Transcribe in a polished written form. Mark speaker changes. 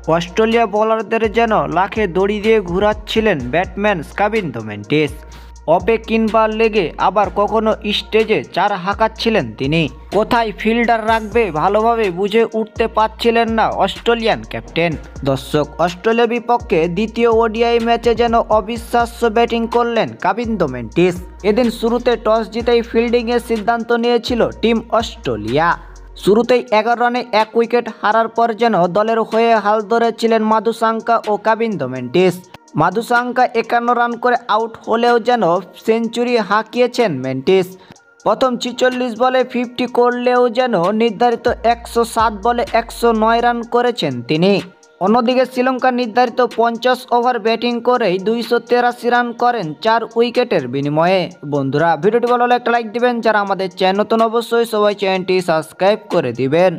Speaker 1: Australia বোলারদের যেন লাখে দড়ি দিয়ে ঘুরাচ্ছিলেন ব্যাটসম্যান কাবিন্সো মেন্ডিস। অফে কিংবা লেগে আবার কখনো স্টেজে চার হাঁকাচ্ছিলেন তিনি। কোথায় ফিল্ডার রাখবে ভালোভাবে বুঝে উঠতে পারছিলেন না অস্ট্রেলিয়ান ক্যাপ্টেন। দর্শক, অস্ট্রেলিয়া বিপক্ষে দ্বিতীয় ওডিআই ম্যাচে যেন অবিশ্বাস্য ব্যাটিং করলেন কাবিন্সো মেন্ডিস। এদিন শুরুতে টস জিতেই ফিল্ডিংয়ের সিদ্ধান্ত নিয়েছিল টিম অস্ট্রেলিয়া। শুরুতেই 11 রানে 1 উইকেট হারার পর যেন দলের হয়ে হাল ধরেছিলেন মাধুসাঙ্কা ও কাবিন্সো মেন্ডিস। মাধুসাঙ্কা 51 রান করে আউট হলেও যেন সেঞ্চুরি হাঁকিয়েছেন মেন্ডিস। প্রথম 46 বলে 50 করলেও যেন নির্ধারিত 107 বলে 109 রান করেছেন তিনি। অন্যদিকে শ্রীলঙ্কা নির্ধারিত 50 ওভার ব্যাটিং করেই 283 রান করেন 4 উইকেটের বিনিময়ে। বন্ধুরা, ভিডিওটি ভালো লাগলে একটা লাইক দিবেন, যারা আমাদের চ্যানেল নতুন অবশ্যই সবাই চ্যানেলটি সাবস্ক্রাইব করে দিবেন।